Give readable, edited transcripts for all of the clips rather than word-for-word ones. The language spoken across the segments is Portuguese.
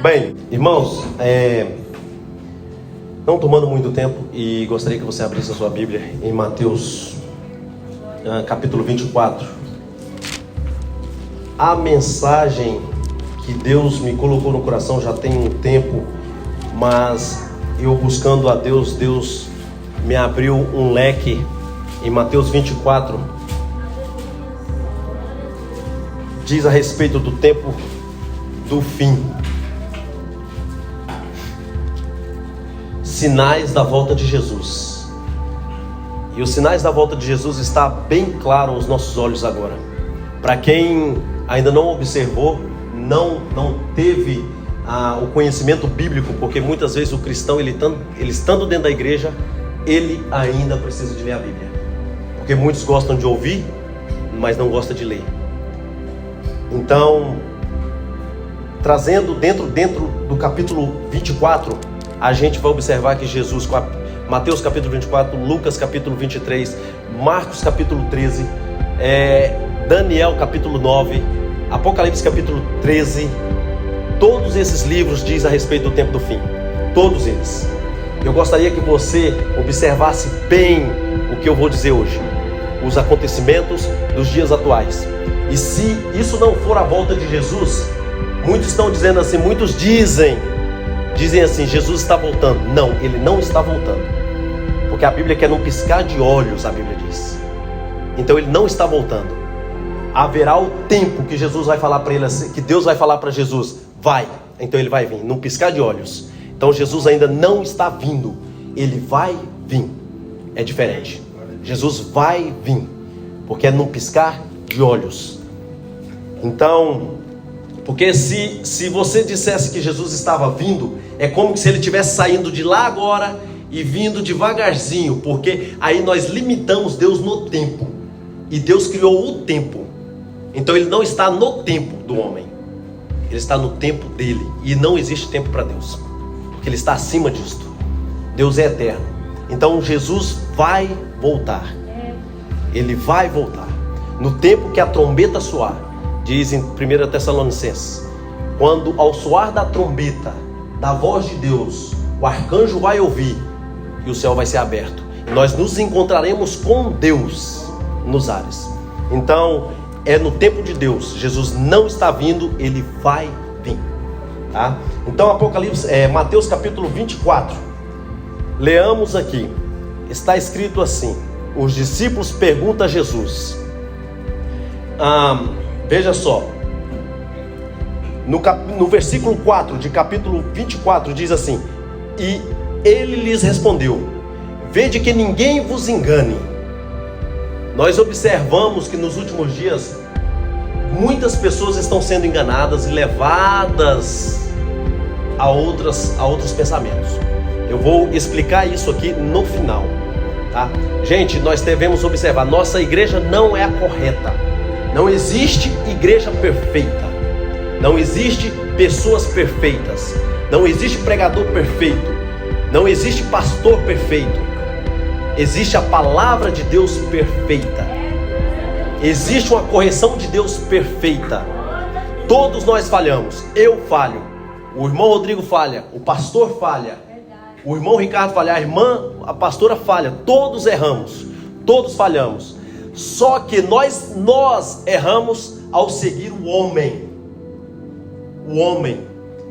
Bem, irmãos, não tomando muito tempo, e gostaria que você abrisse a sua Bíblia em Mateus capítulo 24. A mensagem que Deus me colocou no coração já tem um tempo, mas eu buscando a Deus, Deus me abriu um leque em Mateus 24. Diz a respeito do tempo do fim. Sinais da volta de Jesus. E os sinais da volta de Jesus está bem claro aos nossos olhos agora. Para quem ainda não observou, não teve o conhecimento bíblico, porque muitas vezes o cristão, ele estando dentro da igreja, ele ainda precisa de ler a Bíblia. Porque muitos gostam de ouvir, mas não gostam de ler. Então, trazendo dentro do capítulo 24, a gente vai observar que Jesus, Mateus capítulo 24, Lucas capítulo 23, Marcos capítulo 13, Daniel capítulo 9, Apocalipse capítulo 13, todos esses livros diz a respeito do tempo do fim, todos eles. Eu gostaria que você observasse bem o que eu vou dizer hoje, os acontecimentos dos dias atuais. E se isso não for a volta de Jesus, muitos estão dizendo assim, muitos dizem assim, Jesus está voltando. Não, ele não está voltando, porque a Bíblia quer num piscar de olhos, a Bíblia diz. Então ele não está voltando. Haverá o tempo que Jesus vai falar para ele assim, que Deus vai falar para Jesus, vai, então ele vai vir, num piscar de olhos. Então Jesus ainda não está vindo, ele vai vir. É diferente, Jesus vai vir, porque é num piscar de olhos. Então, porque se você dissesse que Jesus estava vindo, é como se ele estivesse saindo de lá agora e vindo devagarzinho, porque aí nós limitamos Deus no tempo, e Deus criou o tempo. Então ele não está no tempo do homem, ele está no tempo dele, e não existe tempo para Deus, porque ele está acima disto. Deus é eterno. Então Jesus vai voltar, ele vai voltar no tempo que a trombeta soar. Diz em 1 Tessalonicenses, quando ao soar da trombeta, da voz de Deus, o arcanjo vai ouvir e o céu vai ser aberto, e nós nos encontraremos com Deus nos ares. Então é no tempo de Deus. Jesus não está vindo, ele vai vir, tá? Então Mateus capítulo 24, leamos aqui. Está escrito assim: os discípulos perguntam a Jesus, veja só, no versículo 4 de capítulo 24 diz assim: e ele lhes respondeu, vede que ninguém vos engane. Nós observamos que nos últimos dias muitas pessoas estão sendo enganadas e levadas a outros pensamentos. Eu vou explicar isso aqui no final, tá? Gente, nós devemos observar, nossa igreja não é a correta. Não existe igreja perfeita, não existe pessoas perfeitas, não existe pregador perfeito, não existe pastor perfeito. Existe a palavra de Deus perfeita, existe uma correção de Deus perfeita. Todos nós falhamos, eu falho, o irmão Rodrigo falha, o pastor falha, o irmão Ricardo falha, a pastora falha, todos erramos, todos falhamos. Só que nós erramos ao seguir o homem,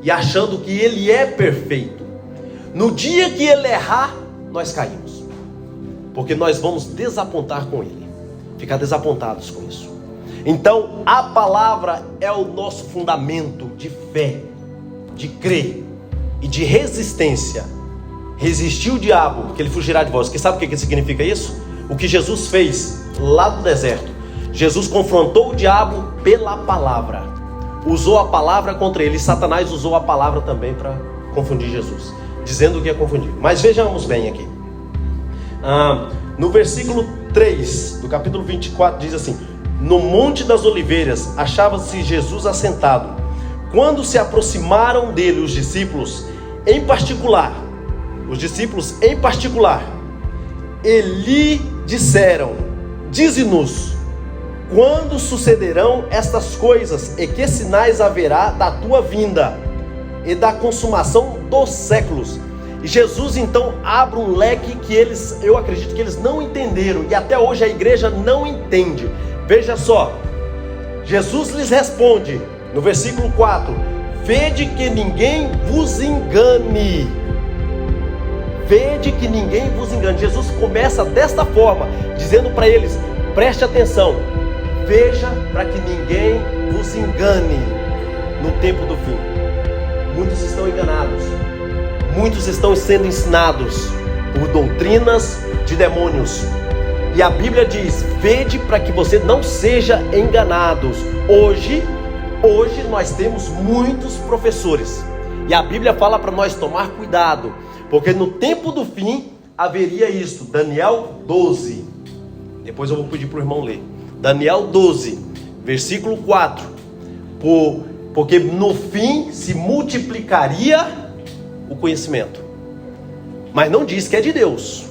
e achando que ele é perfeito. No dia que ele errar, nós caímos, porque nós vamos desapontar com ele, ficar desapontados com isso. Então a palavra é o nosso fundamento de fé, de crer e de resistência. Resistir o diabo, que ele fugirá de vós. Você sabe o que significa isso? O que Jesus fez lá do deserto. Jesus confrontou o diabo pela palavra, usou a palavra contra ele. E Satanás usou a palavra também para confundir Jesus, dizendo que ia confundir. Mas vejamos bem aqui, no versículo 3 do capítulo 24 diz assim: no Monte das Oliveiras achava-se Jesus assentado. Quando se aproximaram dele os discípulos em particular, e lhe disseram: dize-nos, quando sucederão estas coisas, e que sinais haverá da tua vinda e da consumação dos séculos. E Jesus então abre um leque que eu acredito que eles não entenderam, e até hoje a igreja não entende. Veja só, Jesus lhes responde no versículo 4: vede que ninguém vos engane. Vede que ninguém vos engane. Jesus começa desta forma, dizendo para eles: preste atenção, veja para que ninguém vos engane no tempo do fim. Muitos estão enganados, muitos estão sendo ensinados por doutrinas de demônios. E a Bíblia diz: vede para que você não seja enganados. Hoje nós temos muitos professores, e a Bíblia fala para nós tomar cuidado, porque no tempo do fim haveria isto. Daniel 12, depois eu vou pedir para o irmão ler. Daniel 12, versículo 4. Porque no fim se multiplicaria o conhecimento, mas não diz que é de Deus.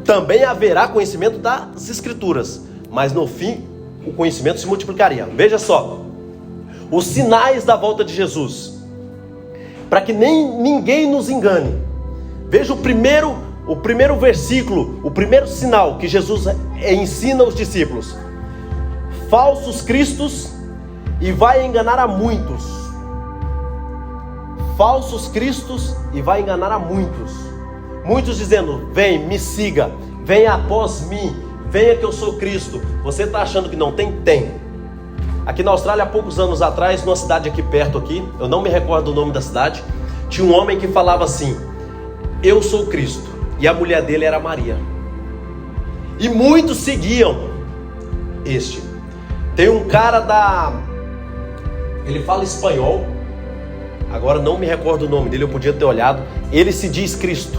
Também haverá conhecimento das Escrituras, mas no fim o conhecimento se multiplicaria. Veja só, os sinais da volta de Jesus, para que ninguém nos engane. Veja o primeiro versículo, o primeiro sinal que Jesus ensina aos discípulos: falsos cristos, e vai enganar a muitos. Falsos cristos, e vai enganar a muitos. Muitos dizendo: vem, me siga, venha após mim, venha que eu sou Cristo. Você está achando que não tem? Tem. Aqui na Austrália, há poucos anos atrás, numa cidade aqui perto aqui, eu não me recordo o nome da cidade, tinha um homem que falava assim: eu sou Cristo. E a mulher dele era Maria. E muitos seguiam este. Tem um cara ele fala espanhol, agora não me recordo o nome dele, eu podia ter olhado. Ele se diz Cristo.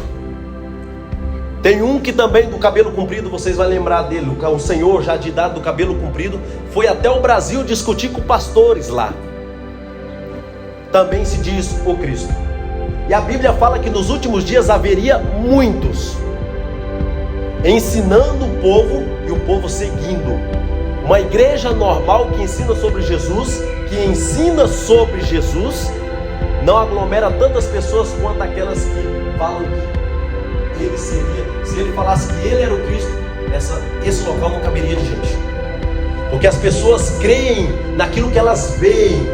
Tem um que também do cabelo comprido, vocês vão lembrar dele, um senhor já de idade do cabelo comprido, foi até o Brasil discutir com pastores lá. Também se diz o Cristo. E a Bíblia fala que nos últimos dias haveria muitos ensinando o povo e o povo seguindo. Uma igreja normal que ensina sobre Jesus, não aglomera tantas pessoas quanto aquelas que falam que ele seria. Se ele falasse que ele era o Cristo, esse local não caberia de gente, porque as pessoas creem naquilo que elas veem.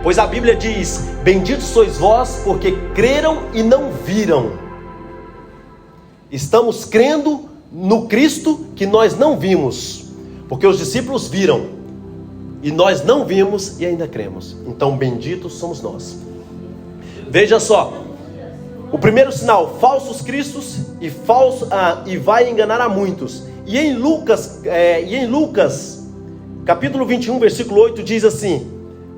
Pois a Bíblia diz: benditos sois vós, porque creram e não viram. Estamos crendo no Cristo que nós não vimos, porque os discípulos viram e nós não vimos e ainda cremos. Então benditos somos nós. Veja só, o primeiro sinal: falsos cristos, e vai enganar a muitos. E em Lucas capítulo 21, versículo 8 diz assim: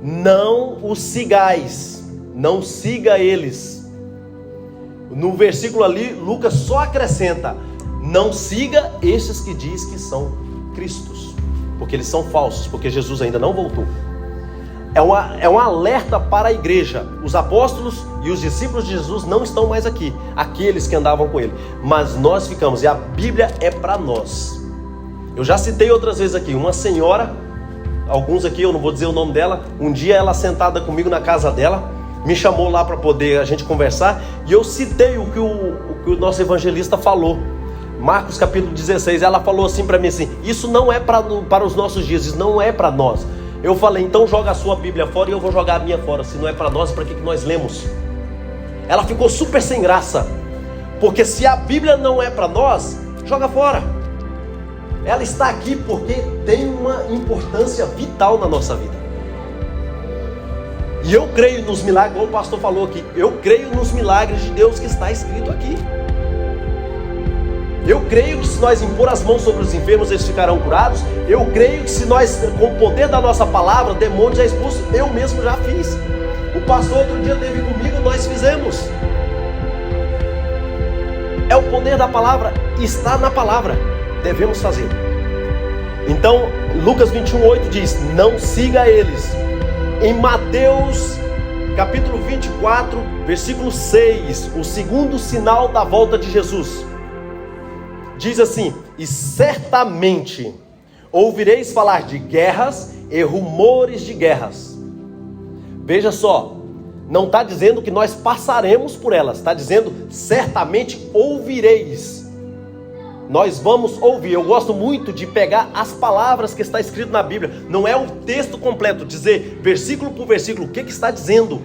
não os sigais, não siga eles. No versículo ali, Lucas só acrescenta: não siga estes que diz que são cristos, porque eles são falsos, porque Jesus ainda não voltou. É um alerta para a igreja. Os apóstolos e os discípulos de Jesus não estão mais aqui, aqueles que andavam com ele, mas nós ficamos, e a Bíblia é para nós. Eu já citei outras vezes aqui, uma senhora, alguns aqui, eu não vou dizer o nome dela, um dia ela sentada comigo na casa dela, me chamou lá para poder a gente conversar, e eu citei o que o nosso evangelista falou, Marcos capítulo 16, ela falou assim para mim assim: isso não é para os nossos dias, isso não é para nós. Eu falei: então joga a sua Bíblia fora e eu vou jogar a minha fora. Se não é para nós, para que nós lemos? Ela ficou super sem graça, porque se a Bíblia não é para nós, joga fora. Ela está aqui porque tem uma importância vital na nossa vida. E eu creio nos milagres, como o pastor falou aqui, eu creio nos milagres de Deus que está escrito aqui. Eu creio que se nós impor as mãos sobre os enfermos, eles ficarão curados. Eu creio que se nós, com o poder da nossa palavra, demônios é expulso. Eu mesmo já fiz. O pastor outro dia esteve comigo, nós fizemos. É o poder da palavra, está na palavra, devemos fazer. Então, Lucas 21:8 diz: não siga eles. Em Mateus capítulo 24, versículo 6, o segundo sinal da volta de Jesus, diz assim: e certamente ouvireis falar de guerras e rumores de guerras. Veja só, não está dizendo que nós passaremos por elas, está dizendo certamente ouvireis. Nós vamos ouvir. Eu gosto muito de pegar as palavras que está escrito na Bíblia. Não é o texto completo, dizer versículo por versículo o que está dizendo.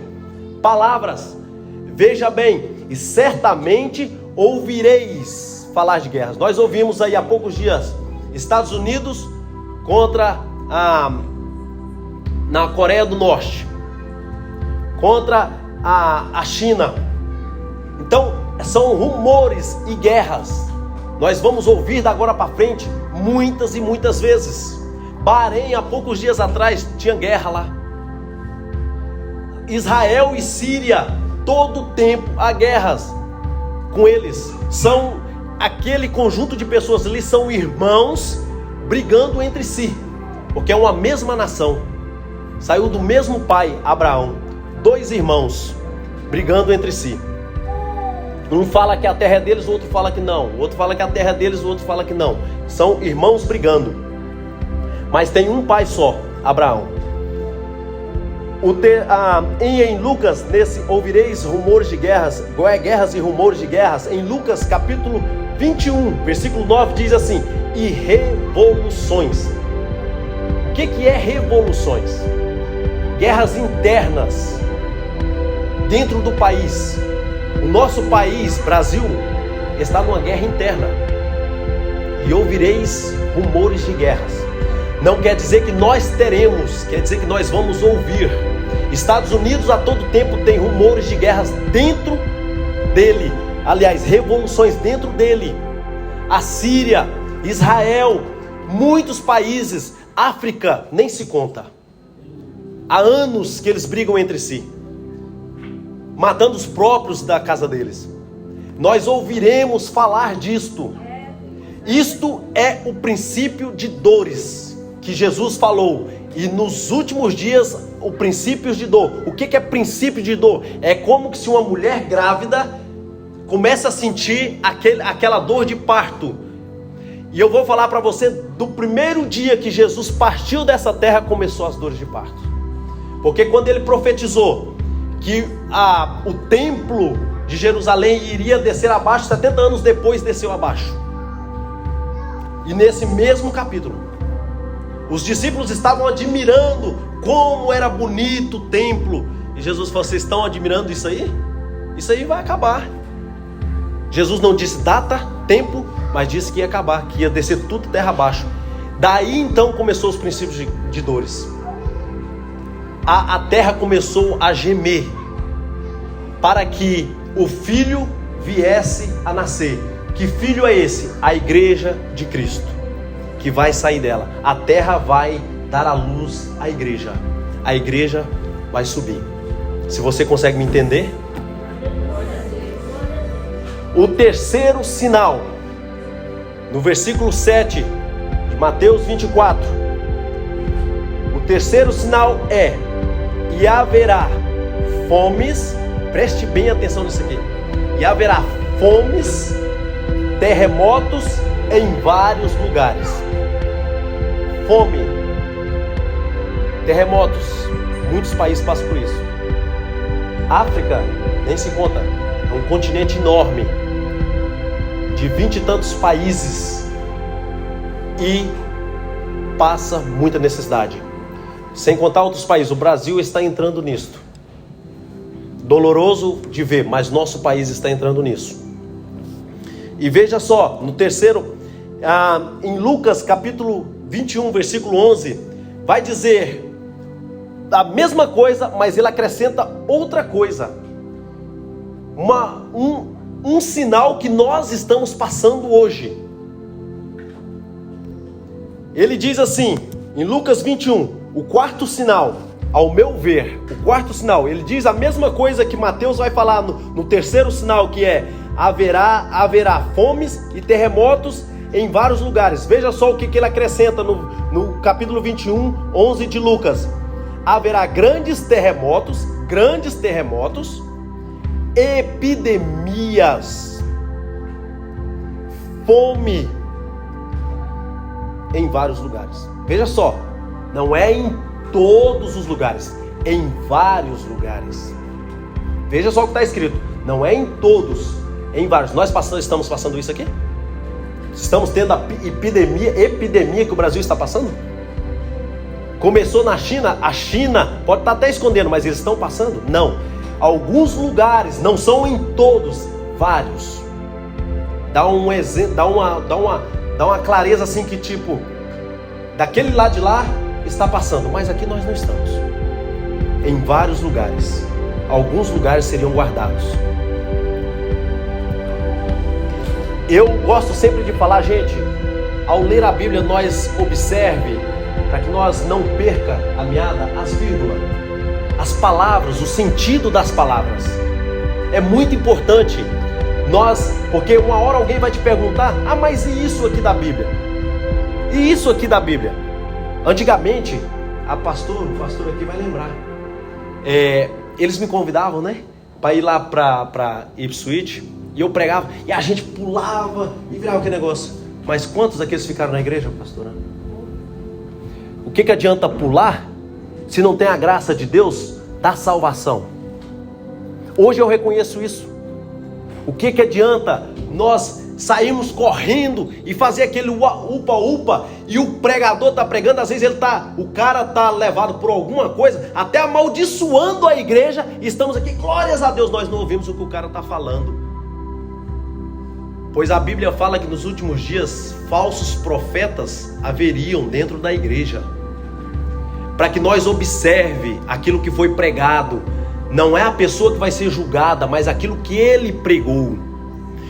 Palavras. Veja bem, e certamente ouvireis falar de guerras. Nós ouvimos aí há poucos dias Estados Unidos contra na Coreia do Norte, contra a China. Então são rumores e guerras. Nós vamos ouvir da agora para frente muitas e muitas vezes. Bahrein, há poucos dias atrás, tinha guerra lá. Israel e Síria, todo tempo há guerras com eles. São aquele conjunto de pessoas, eles são irmãos brigando entre si, porque é uma mesma nação. Saiu do mesmo pai, Abraão. Dois irmãos brigando entre si. Um fala que a terra é deles, o outro fala que não. O outro fala que a terra é deles, o outro fala que não. São irmãos brigando. Mas tem um pai só, Abraão. Em Lucas, nesse ouvireis rumores de guerras, guerras e rumores de guerras, em Lucas capítulo 21, versículo 9, diz assim: e revoluções. O que é revoluções? Guerras internas dentro do país. O nosso país, Brasil, está numa guerra interna. E ouvireis rumores de guerras. Não quer dizer que nós teremos, quer dizer que nós vamos ouvir. Estados Unidos a todo tempo tem rumores de guerras dentro dele. Aliás, revoluções dentro dele. A Síria, Israel, muitos países, África, nem se conta. Há anos que eles brigam entre si, matando os próprios da casa deles. Nós ouviremos falar disto. Isto é o princípio de dores que Jesus falou. E nos últimos dias, o princípio de dor. O que é princípio de dor? É como se uma mulher grávida começa a sentir aquela dor de parto. E eu vou falar para você, do primeiro dia que Jesus partiu dessa terra, começou as dores de parto. Porque quando ele profetizou que o templo de Jerusalém iria descer abaixo, 70 anos depois desceu abaixo. E nesse mesmo capítulo, os discípulos estavam admirando como era bonito o templo. E Jesus falou: vocês estão admirando isso aí? Isso aí vai acabar. Jesus não disse data, tempo, mas disse que ia acabar, que ia descer tudo terra abaixo. Daí então começou os princípios de dores. A terra começou a gemer para que o filho viesse a nascer. Que filho é esse? A igreja de Cristo, que vai sair dela. A terra vai dar à luz à igreja. A igreja vai subir. Se você consegue me entender? O terceiro sinal, no versículo 7 de Mateus 24. O terceiro sinal é: e haverá fomes. Preste bem atenção nisso aqui. E haverá fomes, terremotos em vários lugares. Fome, terremotos, muitos países passam por isso. África, nem se conta, é um continente enorme, de 20 e tantos países, e passa muita necessidade. Sem contar outros países, o Brasil está entrando nisto. Doloroso de ver, mas nosso país está entrando nisso. E veja só, no terceiro, em Lucas capítulo 21, versículo 11, vai dizer a mesma coisa, mas ele acrescenta outra coisa. Um sinal que nós estamos passando hoje. Ele diz assim, em Lucas 21, o quarto sinal, ao meu ver, o quarto sinal, ele diz a mesma coisa que Mateus vai falar no terceiro sinal, que é: haverá fomes e terremotos em vários lugares. Veja só o que ele acrescenta no capítulo 21, 11 de Lucas. Haverá grandes terremotos, epidemias, fome em vários lugares. Veja só, não é em todos os lugares, em vários lugares. Veja só o que está escrito. Não é em todos, em vários. Nós estamos passando isso aqui? Estamos tendo a epidemia que o Brasil está passando? Começou na China, a China pode estar até escondendo, mas eles estão passando? Não. Alguns lugares, não são em todos, vários. Dá um exemplo, dá uma clareza assim que tipo, daquele lado de lá está passando, mas aqui nós não estamos. Em vários lugares. Alguns lugares seriam guardados. Eu gosto sempre de falar, gente, ao ler a Bíblia, nós observe, para que nós não perca a meada, as vírgulas, as palavras, o sentido das palavras. É muito importante porque uma hora alguém vai te perguntar, mas e isso aqui da Bíblia? E isso aqui da Bíblia? Antigamente, o pastor aqui vai lembrar, eles me convidavam, né, para ir lá para Ipswich, e eu pregava, e a gente pulava e virava aquele negócio. Mas quantos daqueles ficaram na igreja, pastora? O que adianta pular se não tem a graça de Deus da salvação? Hoje eu reconheço isso. O que adianta nós sairmos correndo e fazer aquele upa-upa, e o pregador está pregando, às vezes o cara está levado por alguma coisa, até amaldiçoando a igreja, e estamos aqui, glórias a Deus, nós não ouvimos o que o cara está falando. Pois a Bíblia fala que nos últimos dias falsos profetas haveriam dentro da igreja. Para que nós observe aquilo que foi pregado. Não é a pessoa que vai ser julgada, mas aquilo que ele pregou.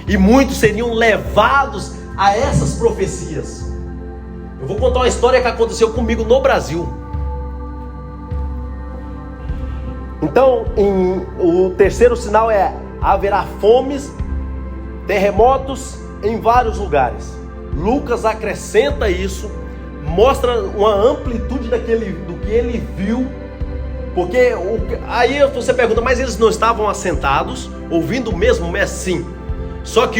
E muitos seriam levados a essas profecias. Eu vou contar uma história que aconteceu comigo no Brasil. Então, o terceiro sinal é: haverá fomes, terremotos em vários lugares. Lucas acrescenta isso, mostra uma amplitude do que ele viu, porque aí você pergunta, mas eles não estavam assentados, ouvindo o mesmo mestre? Sim. Só que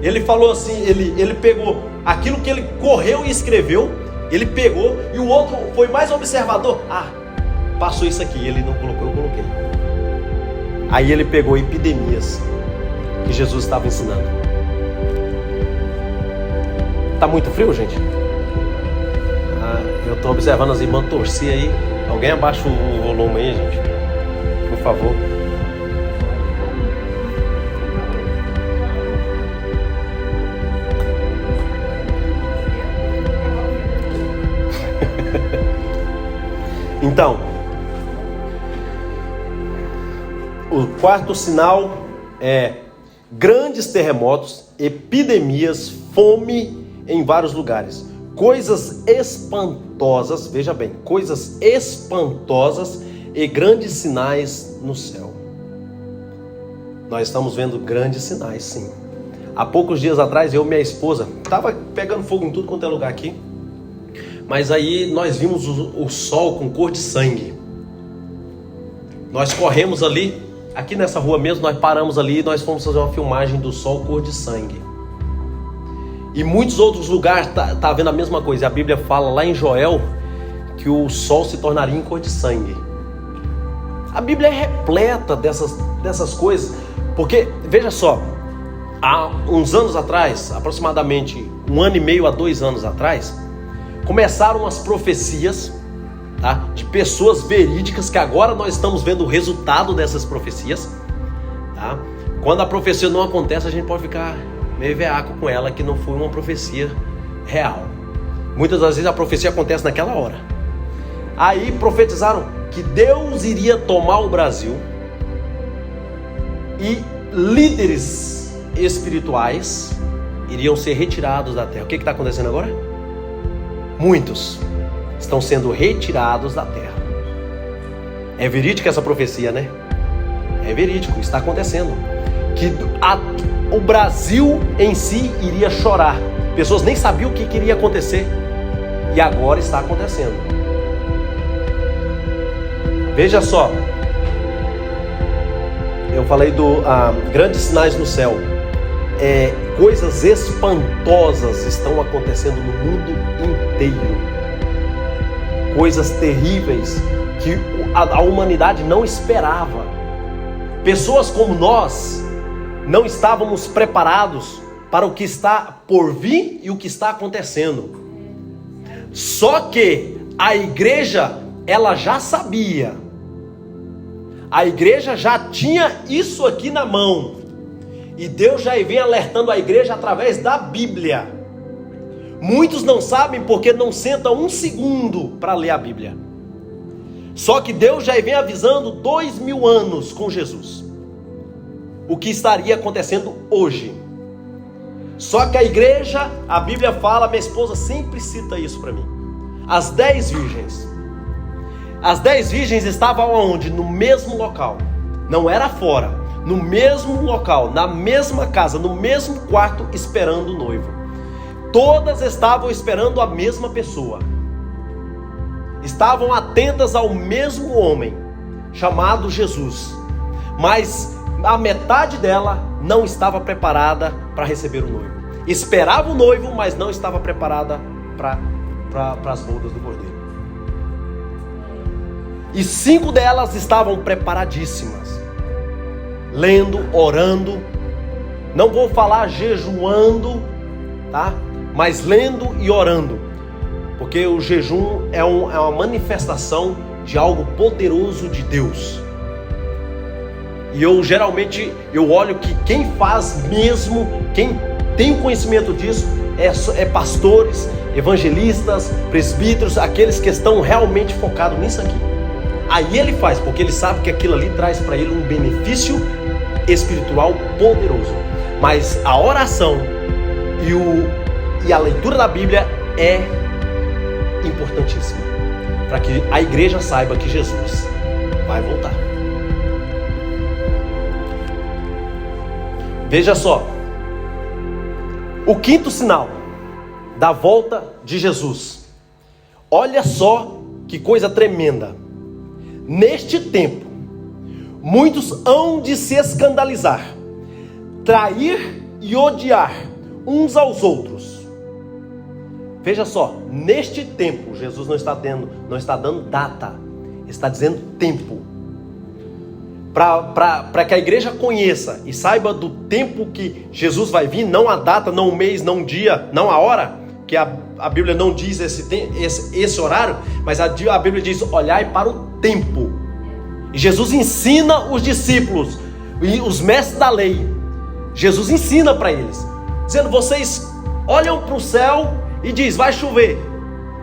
ele falou assim, ele pegou aquilo que ele correu e escreveu, ele pegou, e o outro foi mais observador. Passou isso aqui, ele não colocou, eu coloquei. Aí ele pegou epidemias que Jesus estava ensinando. Tá muito frio, gente? Eu estou observando as irmãs torcer aí. Alguém abaixa o volume aí, gente, por favor. Então, o quarto sinal é grandes terremotos, epidemias, fome em vários lugares. Coisas espantosas, veja bem, coisas espantosas e grandes sinais no céu. Nós estamos vendo grandes sinais, sim. Há poucos dias atrás, eu e minha esposa, estava pegando fogo em tudo quanto é lugar aqui. Mas aí nós vimos o sol com cor de sangue. Nós corremos ali, aqui nessa rua mesmo, nós paramos ali e nós fomos fazer uma filmagem do sol cor de sangue. E muitos outros lugares tá vendo a mesma coisa. A Bíblia fala lá em Joel que o sol se tornaria em cor de sangue. A Bíblia é repleta dessas coisas. Porque, veja só, há uns anos atrás, aproximadamente 1 ano e meio a 2 anos atrás, começaram as profecias, tá, de pessoas verídicas, que agora nós estamos vendo o resultado dessas profecias, tá? Quando a profecia não acontece, a gente pode ficar meio veaco com ela, que não foi uma profecia real. Muitas das vezes a profecia acontece naquela hora. Aí profetizaram que Deus iria tomar o Brasil e líderes espirituais iriam ser retirados da terra. O que está acontecendo agora? Muitos estão sendo retirados da terra. É verídica essa profecia, né? É verídico, está acontecendo. Que o Brasil em si iria chorar. Pessoas nem sabiam o que iria acontecer. E agora está acontecendo. Veja só. Eu falei do grandes sinais no céu. Coisas espantosas estão acontecendo no mundo inteiro. coisas terríveis que a humanidade não esperava. Pessoas como nós não estávamos preparados para o que está por vir e o que está acontecendo. Só que a igreja, ela já sabia. A igreja já tinha isso aqui na mão. E Deus já vem alertando a igreja através da Bíblia. Muitos não sabem porque não sentam um segundo para ler a Bíblia. Só que Deus já vem avisando 2000 anos com Jesus o que estaria acontecendo hoje. Só que a igreja, a Bíblia fala, minha esposa sempre cita isso para mim, as 10 virgens. As 10 virgens estavam onde? No mesmo local. Não era fora, no mesmo local, na mesma casa, no mesmo quarto, esperando o noivo. Todas estavam esperando a mesma pessoa. Estavam atentas ao mesmo homem, chamado Jesus. Mas a metade dela não estava preparada para receber o noivo. Esperava o noivo, mas não estava preparada para as bodas do Cordeiro. E 5 delas estavam preparadíssimas, lendo, orando. Não vou falar jejuando, tá? Mas lendo e orando, porque o jejum é uma manifestação de algo poderoso de Deus. E eu geralmente olho que quem faz mesmo, quem tem conhecimento disso, é pastores, evangelistas, presbíteros, aqueles que estão realmente focados nisso aqui. Aí ele faz, porque ele sabe que aquilo ali traz para ele um benefício espiritual poderoso. Mas a oração e a leitura da Bíblia é importantíssima, para que a igreja saiba que Jesus vai voltar. Veja só, o 5º sinal da volta de Jesus. Olha só que coisa tremenda. Neste tempo, muitos hão de se escandalizar, trair e odiar uns aos outros. Veja só, neste tempo, Jesus não está dando data, está dizendo tempo. Para que a igreja conheça e saiba do tempo que Jesus vai vir, não a data, não o mês, não o dia, não a hora, que a Bíblia não diz esse horário, mas a Bíblia diz: olhai para o tempo. E Jesus ensina os discípulos e os mestres da lei. Jesus ensina para eles, dizendo: vocês olham para o céu e diz, vai chover.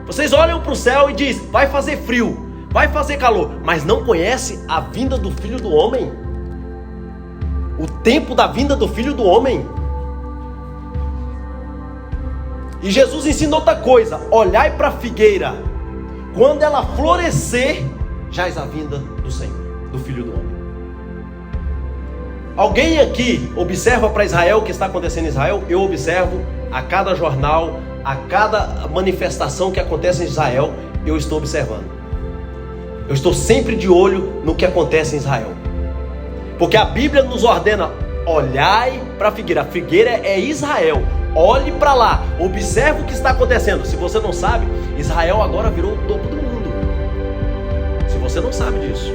Vocês olham para o céu e diz, vai fazer frio, vai fazer calor, mas não conhece a vinda do Filho do Homem, o tempo da vinda do Filho do Homem. E Jesus ensina outra coisa: olhai para a figueira, quando ela florescer, já é a vinda do Senhor, do Filho do Homem. Alguém aqui observa para Israel o que está acontecendo em Israel? Eu observo a cada jornal, a cada manifestação que acontece em Israel, eu estou observando. Eu estou sempre de olho no que acontece em Israel, porque a Bíblia nos ordena: olhai para a figueira. A figueira é Israel. Olhe para lá, observe o que está acontecendo. Se você não sabe, Israel agora virou o topo do mundo. Se você não sabe disso,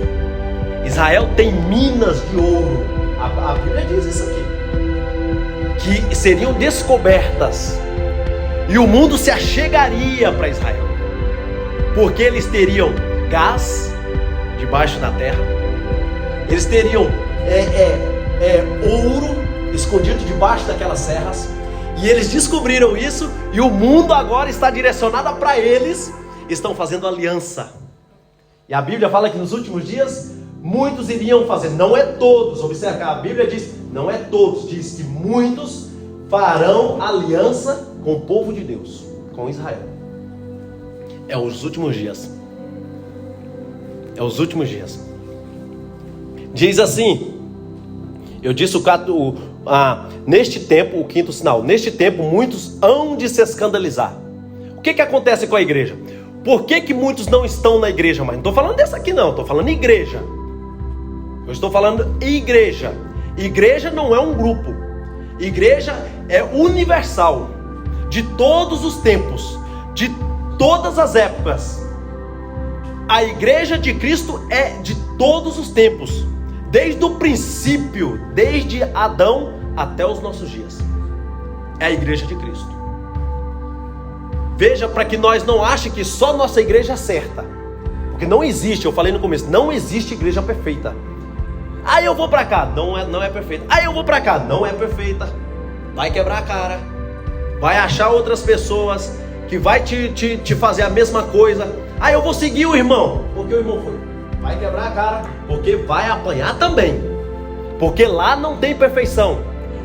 Israel tem minas de ouro. A Bíblia diz isso aqui, que seriam descobertas, e o mundo se achegaria para Israel, porque eles teriam gás debaixo da terra, eles teriam ouro escondido debaixo daquelas serras, e eles descobriram isso, e o mundo agora está direcionado para eles, estão fazendo aliança. E a Bíblia fala que nos últimos dias muitos iriam fazer, não é todos, observe que a Bíblia diz, não é todos, diz que muitos farão aliança com o povo de Deus, com Israel. É os últimos dias. É os últimos dias. Diz assim, eu disse neste tempo, o 5º sinal, neste tempo muitos hão de se escandalizar. O que acontece com a igreja? Por que muitos não estão na igreja mais? Não estou falando dessa aqui não, estou falando igreja. Eu estou falando igreja. Igreja não é um grupo. Igreja é universal, de todos os tempos, de todas as épocas. A igreja de Cristo é de todos os tempos, desde o princípio, desde Adão até os nossos dias. É a igreja de Cristo. Veja, para que nós não achem que só nossa igreja é certa, porque não existe, eu falei no começo, não existe igreja perfeita. Aí eu vou para cá, não é perfeita. Aí eu vou para cá, não é perfeita. Vai quebrar a cara, vai achar outras pessoas que vai te fazer a mesma coisa. Aí eu vou seguir o irmão, porque o irmão foi. Vai quebrar a cara, porque vai apanhar também. Porque lá não tem perfeição.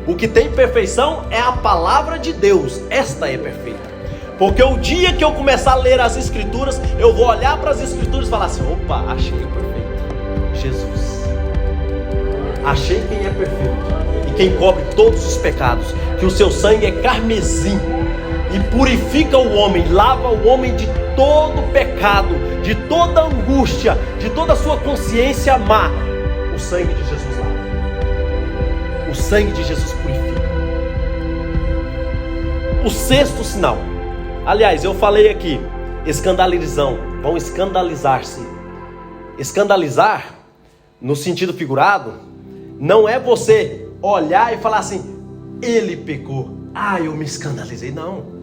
O que tem perfeição é a palavra de Deus. Esta é perfeita. Porque o dia que eu começar a ler as escrituras, eu vou olhar para as escrituras e falar assim: opa, achei o perfeito, Jesus. Achei quem é perfeito e quem cobre todos os pecados, que o seu sangue é carmesim e purifica o homem, lava o homem de todo pecado, de toda angústia, de toda a sua consciência má. O sangue de Jesus lava, o sangue de Jesus purifica. O sexto sinal, aliás, eu falei aqui, escandalizão, vão escandalizar-se. Escandalizar, no sentido figurado, não é você olhar e falar assim: ele pecou, eu me escandalizei. Não,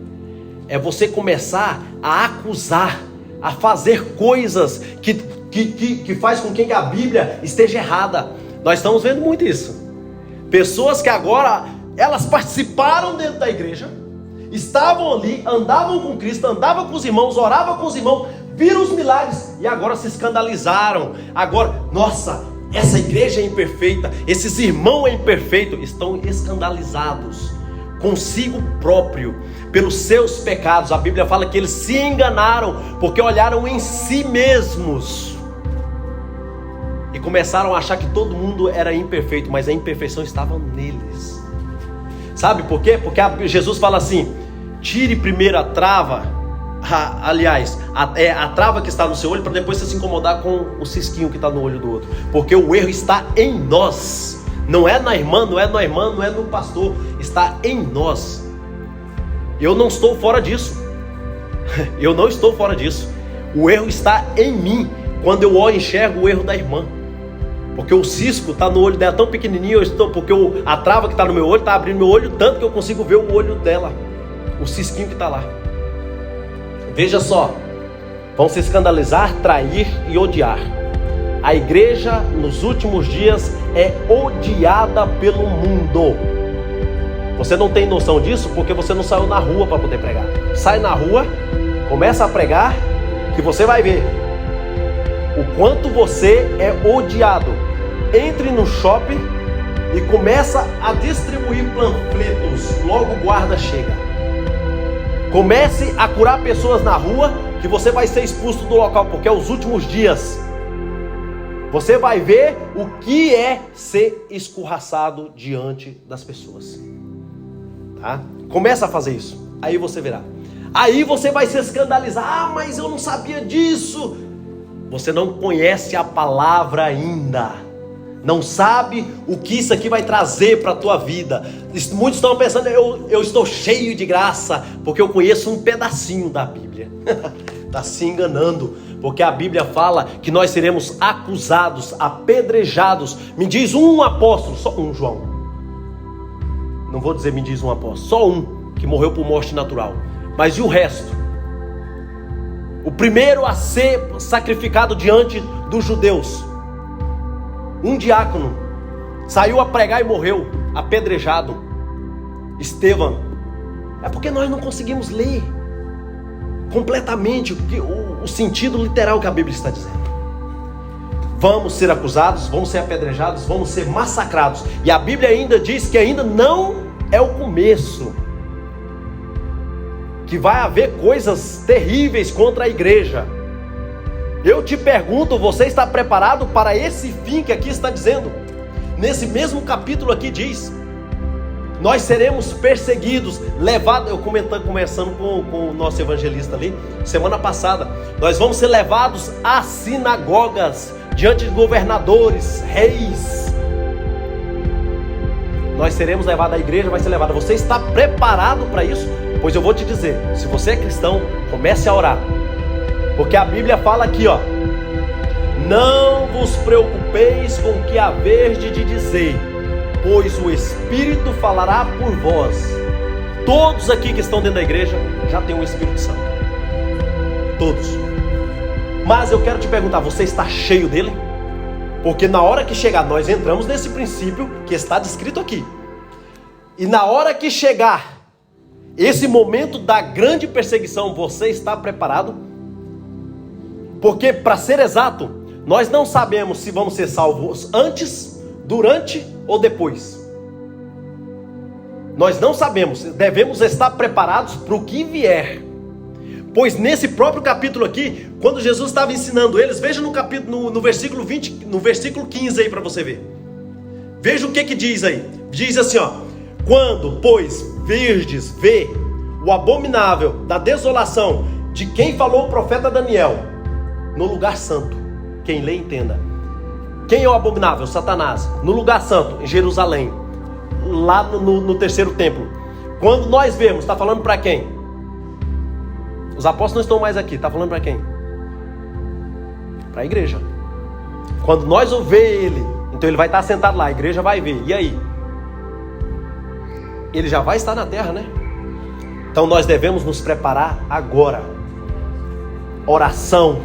é você começar a acusar, a fazer coisas que faz com que a Bíblia esteja errada. Nós estamos vendo muito isso. Pessoas que agora, elas participaram dentro da igreja, estavam ali, andavam com Cristo, andavam com os irmãos, oravam com os irmãos, viram os milagres e agora se escandalizaram. Agora, nossa, essa igreja é imperfeita, esses irmãos é imperfeito. Estão escandalizados consigo próprio, pelos seus pecados. A Bíblia fala que eles se enganaram, porque olharam em si mesmos e começaram a achar que todo mundo era imperfeito, mas a imperfeição estava neles. Sabe por quê? Porque Jesus fala assim: tire primeiro a trava, a trava que está no seu olho, para depois você se incomodar com o cisquinho que está no olho do outro. Porque o erro está em nós, não é na irmã, não é na irmã, não é no pastor, está em nós. Eu não estou fora disso. Eu não estou fora disso. O erro está em mim. Quando eu olho e enxergo o erro da irmã, porque o cisco está no olho dela tão pequenininho, porque a trava que está no meu olho está abrindo meu olho tanto que eu consigo ver o olho dela, o cisquinho que está lá. Veja só, vão se escandalizar, trair e odiar. A igreja nos últimos dias é odiada pelo mundo. Você não tem noção disso porque você não saiu na rua para poder pregar. Sai na rua, começa a pregar, que você vai ver o quanto você é odiado. Entre no shopping e começa a distribuir panfletos, logo o guarda chega. Comece a curar pessoas na rua, que você vai ser expulso do local, porque é os últimos dias. Você vai ver o que é ser escorraçado diante das pessoas, tá? Começa a fazer isso, aí você verá. Aí você vai se escandalizar: mas eu não sabia disso. Você não conhece a palavra ainda, não sabe o que isso aqui vai trazer para a tua vida. Muitos estão pensando: eu estou cheio de graça, porque eu conheço um pedacinho da Bíblia. Está se enganando, porque a Bíblia fala que nós seremos acusados, apedrejados. Me diz um apóstolo, só um, João. Não vou dizer me diz um apóstolo, só um que morreu por morte natural. Mas e o resto? O primeiro a ser sacrificado diante dos judeus, um diácono, saiu a pregar e morreu, apedrejado. Estevão. É porque nós não conseguimos ler completamente o sentido literal que a Bíblia está dizendo. Vamos ser acusados, vamos ser apedrejados, vamos ser massacrados. E a Bíblia ainda diz que ainda não é o começo, que vai haver coisas terríveis contra a igreja. Eu te pergunto, você está preparado para esse fim que aqui está dizendo? Nesse mesmo capítulo aqui diz: nós seremos perseguidos, levados. Eu conversando com o nosso evangelista ali, semana passada. Nós vamos ser levados às sinagogas, diante de governadores, reis. Nós seremos levados, a igreja vai ser levada. Você está preparado para isso? Pois eu vou te dizer, se você é cristão, comece a orar. Porque a Bíblia fala aqui, Não vos preocupeis com o que haverdes de dizer, pois o Espírito falará por vós. Todos aqui que estão dentro da igreja já tem o Espírito Santo. Todos. Mas eu quero te perguntar, você está cheio dele? Porque na hora que chegar, nós entramos nesse princípio que está descrito aqui. E na hora que chegar esse momento da grande perseguição, você está preparado? Porque, para ser exato, nós não sabemos se vamos ser salvos antes, durante ou depois. Nós não sabemos, devemos estar preparados para o que vier. Pois nesse próprio capítulo aqui, quando Jesus estava ensinando eles, veja no capítulo, no versículo 20, no versículo 15 aí para você ver. Veja o que diz aí. Diz assim, ó: quando, pois, virdes, vê o abominável da desolação de quem falou o profeta Daniel no lugar santo. Quem lê, entenda. Quem é o abominável? Satanás. No lugar santo, em Jerusalém, lá no terceiro templo. Quando nós vemos, está falando para quem? Os apóstolos não estão mais aqui, está falando para quem? Para a igreja. Quando nós ouvir ele, então ele vai estar sentado lá, a igreja vai ver. E aí? Ele já vai estar na terra, né? Então nós devemos nos preparar agora. Oração,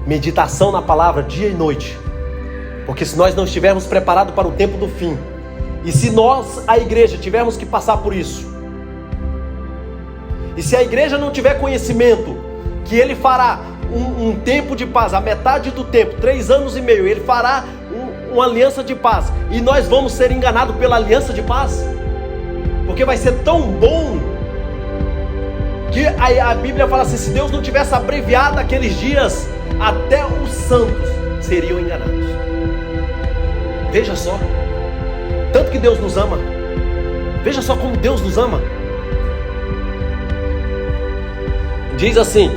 meditação na palavra dia e noite. Porque se nós não estivermos preparados para o tempo do fim, e se nós, a igreja, tivermos que passar por isso, e se a igreja não tiver conhecimento que ele fará um tempo de paz, a metade do tempo, 3 anos e meio, ele fará uma aliança de paz, e nós vamos ser enganados pela aliança de paz, porque vai ser tão bom, que a Bíblia fala assim: se Deus não tivesse abreviado aqueles dias, até os santos seriam enganados. Veja só, tanto que Deus nos ama. Veja só como Deus nos ama. Diz assim,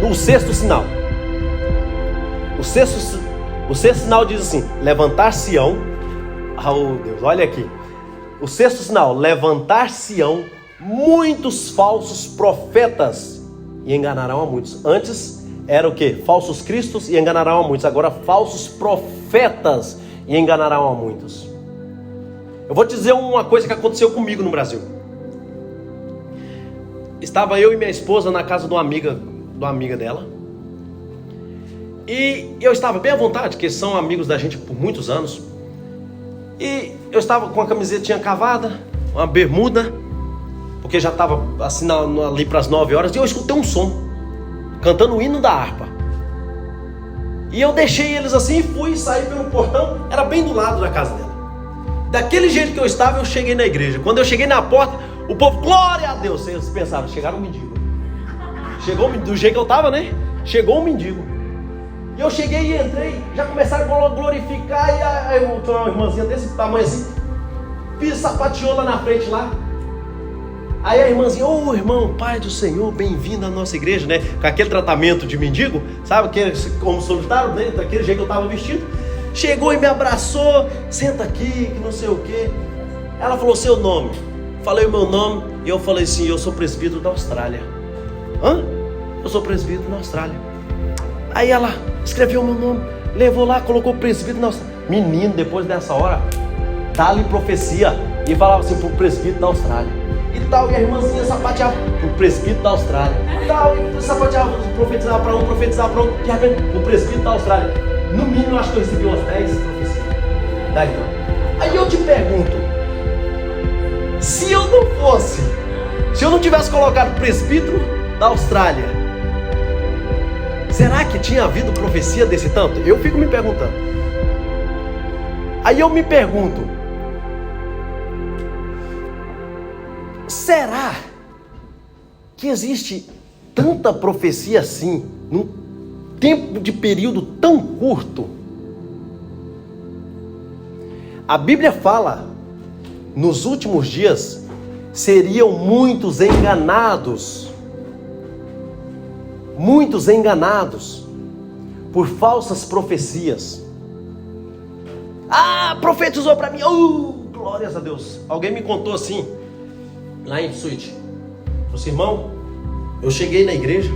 no sexto sinal. O sexto sinal diz assim: levantar-se-ão. Oh Deus, olha aqui. O sexto sinal: levantar-se-ão muitos falsos profetas e enganarão a muitos. Antes era o que? Falsos cristos e enganarão a muitos. Agora falsos profetas e enganarão a muitos. Eu vou te dizer uma coisa que aconteceu comigo no Brasil. Estava eu e minha esposa na casa de uma amiga dela. E eu estava bem à vontade, porque são amigos da gente por muitos anos. E eu estava com a camisetinha cavada, uma bermuda, porque já estava assim ali para as 9 horas. E eu escutei um som, cantando o hino da harpa. E eu deixei eles assim e fui sair pelo portão. Era bem do lado da casa dela. Daquele jeito que eu estava, eu cheguei na igreja. Quando eu cheguei na porta, o povo, glória a Deus. Vocês pensaram, chegaram um mendigo. Chegou do jeito que eu estava, né? Chegou um mendigo. E eu cheguei e entrei. Já começaram a glorificar. E aí eu tinha uma irmãzinha desse tamanho assim, sapateou lá na frente lá. Aí a irmãzinha: ô irmão, Pai do Senhor, bem-vindo à nossa igreja, né? Com aquele tratamento de mendigo, sabe? Como solitário, né? Daquele jeito que eu estava vestido. Chegou e me abraçou: senta aqui, que não sei o quê. Ela falou: seu nome. Falei o meu nome e eu falei assim: eu sou presbítero da Austrália. Hã? Eu sou presbítero da Austrália. Aí ela escreveu o meu nome, levou lá, colocou presbítero da Austrália. Menino, depois dessa hora, dá-lhe profecia. E falava assim pro presbítero da Austrália. E tal, e a irmãzinha sapateava pro presbítero da Austrália. E tal, e sapateava, profetizava para um, profetizava para um. De repente, o presbítero da Austrália. No mínimo, eu acho que eu recebi umas 10 profecias da irmã. Aí eu te pergunto, se eu não tivesse colocado presbítero da Austrália, será que tinha havido profecia desse tanto? Eu fico me perguntando. Aí eu me pergunto, será que existe tanta profecia assim, num tempo de período tão curto? A Bíblia fala, nos últimos dias seriam muitos enganados por falsas profecias. Profetizou para mim, glórias a Deus. Alguém me contou assim, lá em Ipswich, falou assim: irmão, eu cheguei na igreja,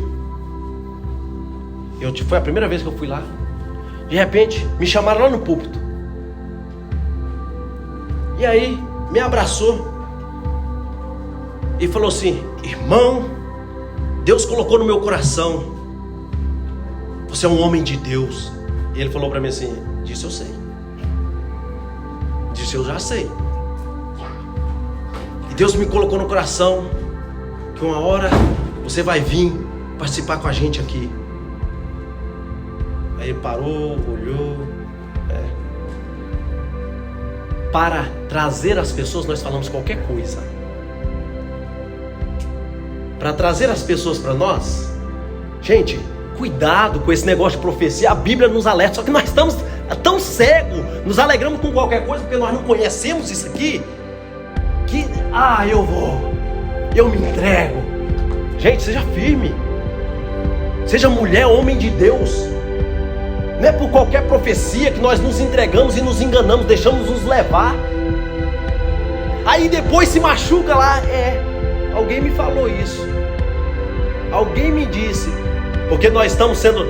Foi a primeira vez que eu fui lá. De repente, me chamaram lá no púlpito. E aí, me abraçou e falou assim: irmão, Deus colocou no meu coração, você é um homem de Deus. E ele falou para mim assim: disse eu sei. Disse eu já sei. E Deus me colocou no coração que uma hora você vai vir participar com a gente aqui. Aí ele parou, olhou. Para trazer as pessoas, nós falamos qualquer coisa. Para trazer as pessoas para nós, gente, cuidado com esse negócio de profecia. A Bíblia nos alerta, só que nós estamos tão cegos, nos alegramos com qualquer coisa, porque nós não conhecemos isso aqui, que, eu me entrego. Gente, seja firme, seja mulher, homem de Deus. Não é por qualquer profecia que nós nos entregamos e nos enganamos, deixamos nos levar. Aí depois se machuca lá. Alguém me falou isso, alguém me disse, porque nós estamos sendo...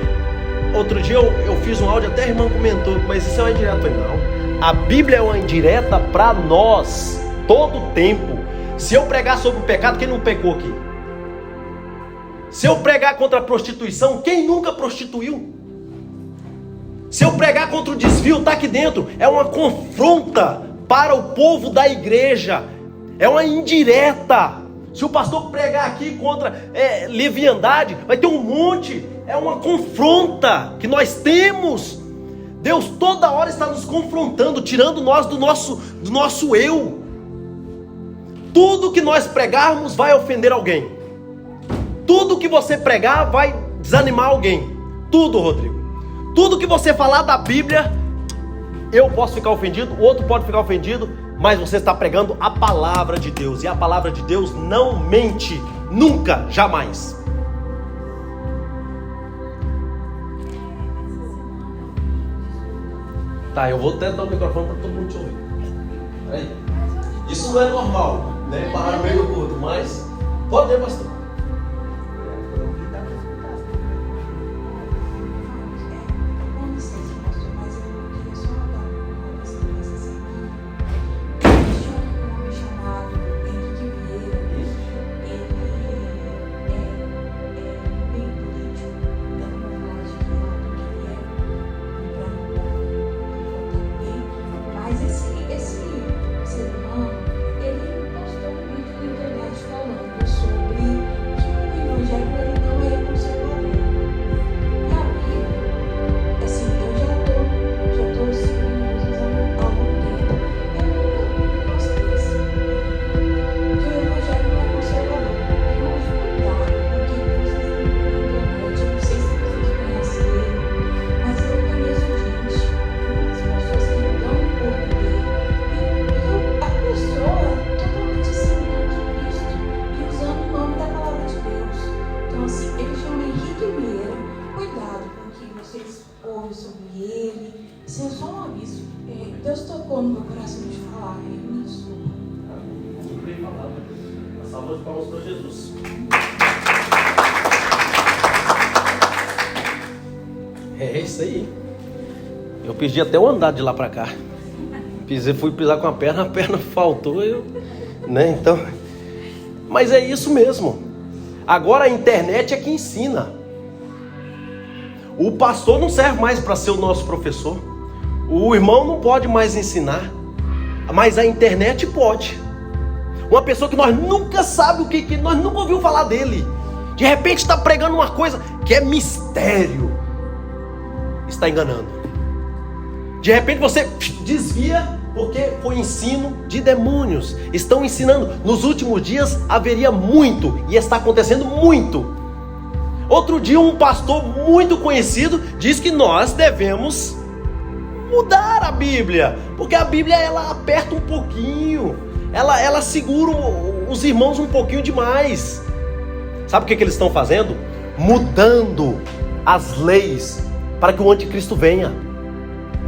Outro dia eu fiz um áudio, até a irmã comentou, mas isso é uma indireta. Não, a Bíblia é uma indireta para nós, todo o tempo. Se eu pregar sobre o pecado, quem não pecou aqui? Se eu pregar contra a prostituição, quem nunca prostituiu? Se eu pregar contra o desvio, está aqui dentro. É uma confronta para o povo da igreja, é uma indireta. Se o pastor pregar aqui contra leviandade, vai ter um monte. É uma confronta que nós temos. Deus toda hora está nos confrontando, tirando nós do nosso eu. Tudo que nós pregarmos vai ofender alguém. Tudo que você pregar vai desanimar alguém. Tudo, Rodrigo. Tudo que você falar da Bíblia, eu posso ficar ofendido, o outro pode ficar ofendido, mas você está pregando a palavra de Deus. E a palavra de Deus não mente, nunca, jamais. Tá, eu vou até dar o microfone para todo mundo te ouvir. Aí. Isso não é normal, né? Parar no meio do culto, mas pode ver, pastor. Eu pedi até um andar de lá para cá. Fui pisar com a perna faltou, né? Então, mas é isso mesmo. Agora a internet é que ensina. O pastor não serve mais para ser o nosso professor. O irmão não pode mais ensinar, mas a internet pode. Uma pessoa que nós nunca sabe o que nós nunca ouviu falar dele, de repente está pregando uma coisa que é mistério, está enganando. De repente você desvia porque foi ensino de demônios. Estão ensinando. Nos últimos dias haveria muito, e está acontecendo muito. Outro dia um pastor muito conhecido disse que nós devemos mudar a Bíblia, porque a Bíblia ela aperta um pouquinho, ela segura os irmãos um pouquinho demais. Sabe o que eles estão fazendo? Mudando as leis para que o anticristo venha.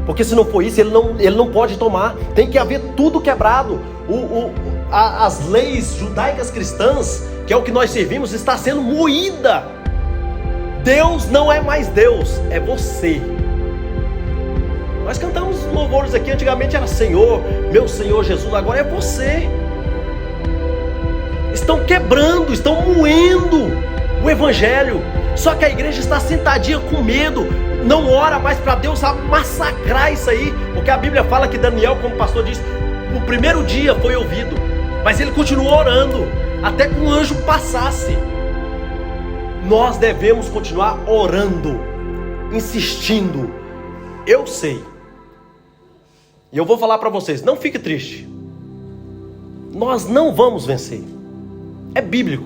Porque se não for isso, ele não pode tomar. Tem que haver tudo quebrado. As leis judaicas cristãs, que é o que nós servimos, está sendo moída. Deus não é mais Deus, é você. Nós cantamos louvores aqui, antigamente era Senhor, meu Senhor Jesus, agora é você. Estão quebrando, estão moendo o Evangelho. Só que a igreja está sentadinha com medo, não ora mais para Deus massacrar isso aí, porque a Bíblia fala que Daniel, como o pastor disse, no primeiro dia foi ouvido, mas ele continuou orando, até que um anjo passasse. Nós devemos continuar orando, insistindo. Eu sei, e eu vou falar para vocês, não fique triste, nós não vamos vencer, é bíblico,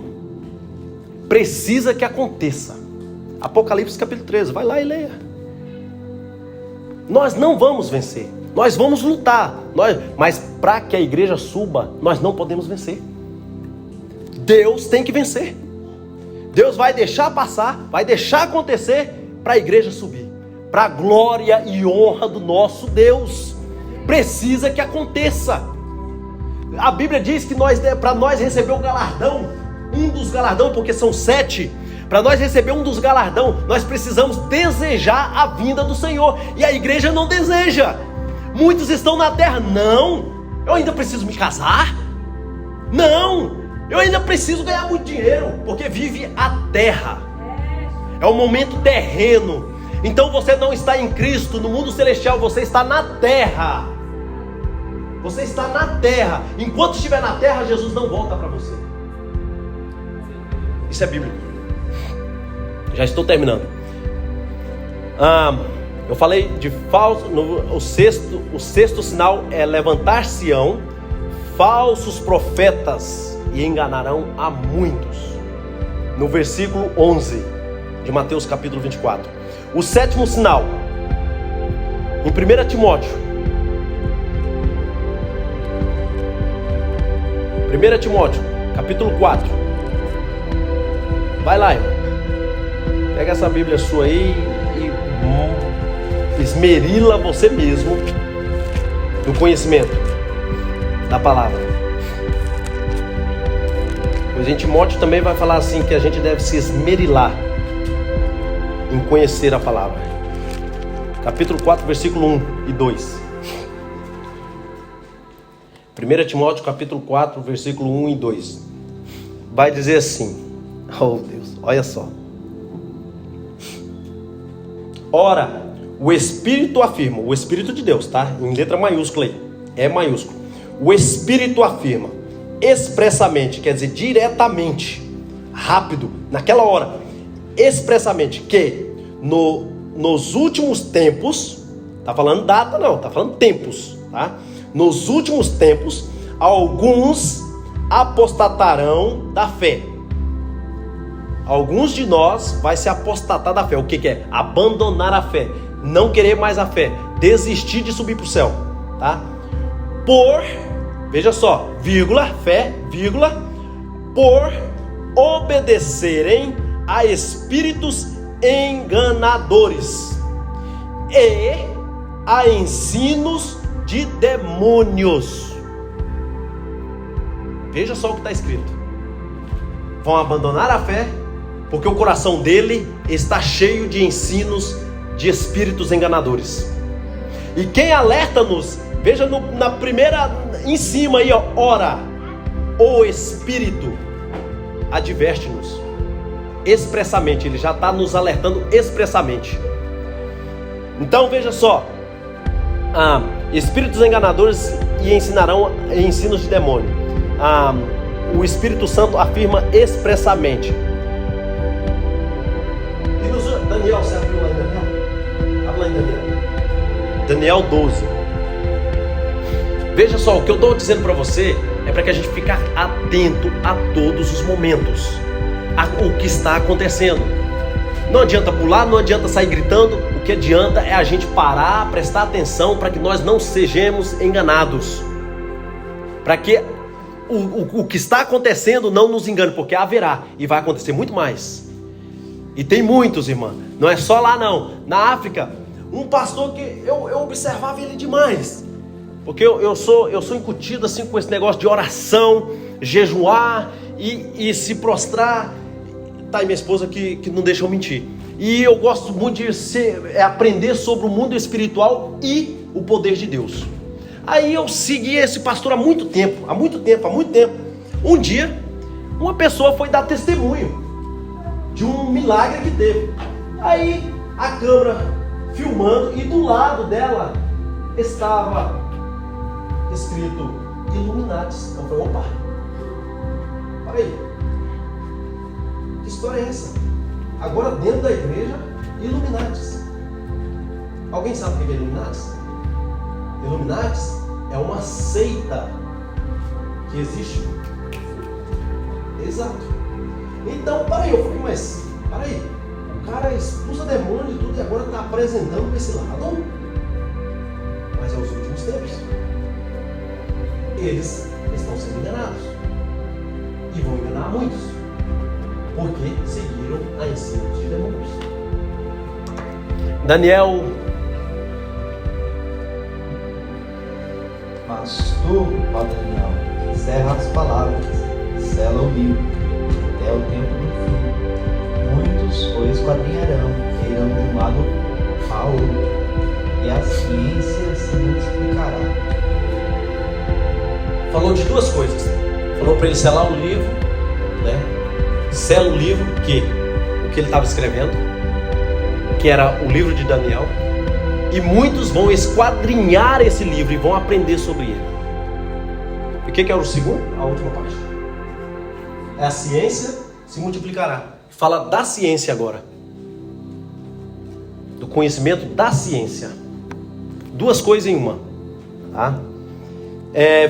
precisa que aconteça. Apocalipse capítulo 13, vai lá e leia. Nós não vamos vencer, nós vamos lutar, mas para que a igreja suba, nós não podemos vencer. Deus tem que vencer. Deus vai deixar passar, vai deixar acontecer para a igreja subir, para a glória e honra do nosso Deus. Precisa que aconteça. A Bíblia diz que para nós receber o galardão, um dos galardões, porque são 7, para nós receber um dos galardões, nós precisamos desejar a vinda do Senhor, e a igreja não deseja. Muitos estão na terra, não, eu ainda preciso me casar, não, eu ainda preciso ganhar muito dinheiro, porque vive a terra, é o momento terreno. Então você não está em Cristo, no mundo celestial, você está na terra. Você está na terra. Enquanto estiver na terra, Jesus não volta para você. Isso é bíblico. Já estou terminando. Eu falei de falso. O sexto sinal é levantar-se-ão falsos profetas e enganarão a muitos. No versículo 11 de Mateus capítulo 24. O 7º sinal, em 1 Timóteo. 1 Timóteo, capítulo 4. Vai lá, irmão. Pega essa Bíblia sua aí e esmerila você mesmo no conhecimento da palavra. Pois em Timóteo também vai falar assim, que a gente deve se esmerilar em conhecer a palavra. Capítulo 4, versículo 1 e 2. 1 Timóteo capítulo 4, versículo 1 e 2. Vai dizer assim, oh Deus, olha só. Ora, o Espírito afirma, o Espírito de Deus, tá? Em letra maiúscula aí, é maiúsculo. O Espírito afirma, expressamente, quer dizer, diretamente, rápido, naquela hora, expressamente, que nos últimos tempos, tá falando data não, tá falando tempos, tá? Nos últimos tempos, alguns apostatarão da fé. Alguns de nós vai se apostatar da fé. O que é? Abandonar a fé, não querer mais a fé, desistir de subir para o céu, tá? Veja só, vírgula, fé, vírgula, por obedecerem a espíritos enganadores e a ensinos de demônios. Veja só o que está escrito. Vão abandonar a fé, porque o coração dele está cheio de ensinos de espíritos enganadores. E quem alerta-nos, veja na primeira, em cima aí, ó, ora, o Espírito adverte-nos expressamente, ele já está nos alertando expressamente. Então veja só, espíritos enganadores e ensinarão ensinos de demônio. O Espírito Santo afirma expressamente. E Daniel, você abriu lá em Daniel? Abre lá em Daniel. Daniel 12. Veja só, o que eu estou dizendo para você é para que a gente fique atento a todos os momentos, o que está acontecendo. Não adianta pular, não adianta sair gritando. O que adianta é a gente parar, prestar atenção, para que nós não sejamos enganados, para que o que está acontecendo não nos engane, porque haverá e vai acontecer muito mais. E tem muitos, irmã, não é só lá não. Na África, um pastor que eu observava ele demais, porque eu sou incutido assim com esse negócio de oração, jejuar e se prostrar. tá aí minha esposa que não deixa eu mentir. E eu gosto muito de aprender sobre o mundo espiritual e o poder de Deus. Aí eu segui esse pastor há muito tempo. Um dia, uma pessoa foi dar testemunho de um milagre que teve. Aí a câmera filmando e do lado dela estava escrito Illuminati. Eu falei, opa, para aí, que história é essa? Agora dentro da igreja, Illuminati. Alguém sabe o que é Illuminati? Illuminati é uma seita que existe. Exato. Então, para aí, eu falei, mas para aí, o cara expulsa demônio e tudo e agora está apresentando esse lado. Mas aos últimos tempos, eles estão sendo enganados e vão enganar muitos, porque seguiram a ensino de demônios. Daniel, mas tu, ó Daniel, encerra as palavras, sela o livro, até o tempo do fim. Muitos o esquadrinharão, irão de um lado a outro, e a ciência se multiplicará. Falou de duas coisas. Falou para ele selar o livro, né? Sela o livro, o que ele estava escrevendo, que era o livro de Daniel, e muitos vão esquadrinhar esse livro e vão aprender sobre ele. E o que era o segundo? A última parte. É a ciência se multiplicará. Fala da ciência agora, do conhecimento da ciência. Duas coisas em uma, tá?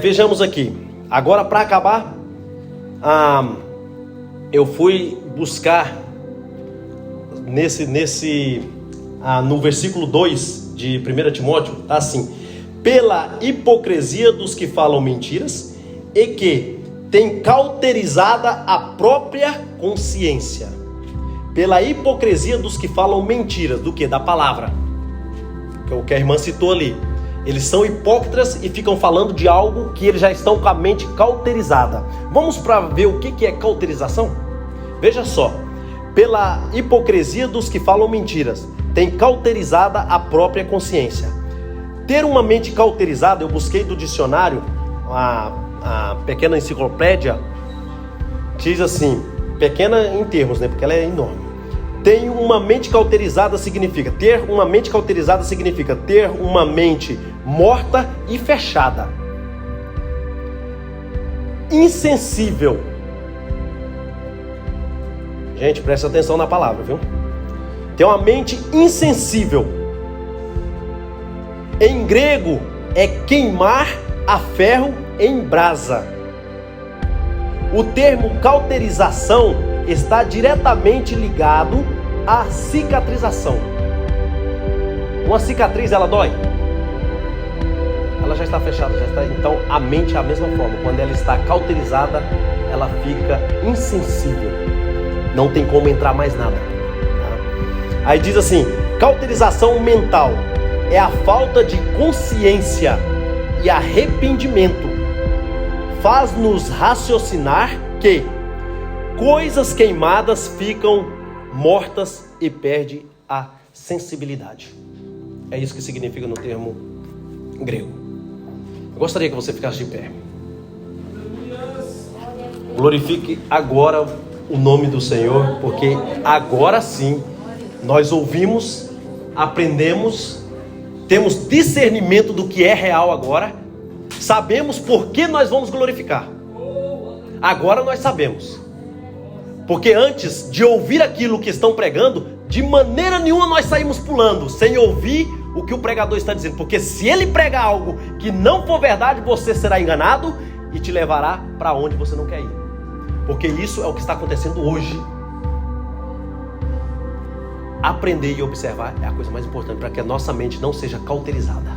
Vejamos aqui. Agora, para acabar, eu fui buscar no versículo 2 de 1 Timóteo, tá assim: pela hipocrisia dos que falam mentiras e que tem cauterizada a própria consciência. Pela hipocrisia dos que falam mentiras, do que? Da palavra, que é o que a irmã citou ali. Eles são hipócritas e ficam falando de algo que eles já estão com a mente cauterizada. Vamos para ver o que é cauterização? Veja só. Pela hipocrisia dos que falam mentiras, tem cauterizada a própria consciência. Ter uma mente cauterizada, eu busquei do dicionário, a pequena enciclopédia, diz assim, pequena em termos, né, porque ela é enorme. Ter uma mente cauterizada significa ter uma mente morta e fechada, insensível. Gente, presta atenção na palavra, viu? Ter uma mente insensível. Em grego é queimar a ferro em brasa. O termo cauterização está diretamente ligado à cicatrização. Uma cicatriz, ela dói? Ela já está fechada, já está. Então a mente é a mesma forma. Quando ela está cauterizada, ela fica insensível. Não tem como entrar mais nada, tá? Aí diz assim: cauterização mental é a falta de consciência e arrependimento. Faz-nos raciocinar que coisas queimadas ficam mortas e perde a sensibilidade. É isso que significa no termo grego. Eu gostaria que você ficasse de pé. Glorifique agora o nome do Senhor, porque agora sim nós ouvimos, aprendemos, temos discernimento do que é real agora, sabemos por que nós vamos glorificar. Agora nós sabemos. Porque antes de ouvir aquilo que estão pregando, de maneira nenhuma nós saímos pulando, sem ouvir o que o pregador está dizendo. Porque se ele pregar algo que não for verdade, você será enganado e te levará para onde você não quer ir. Porque isso é o que está acontecendo hoje. Aprender e observar é a coisa mais importante para que a nossa mente não seja cauterizada.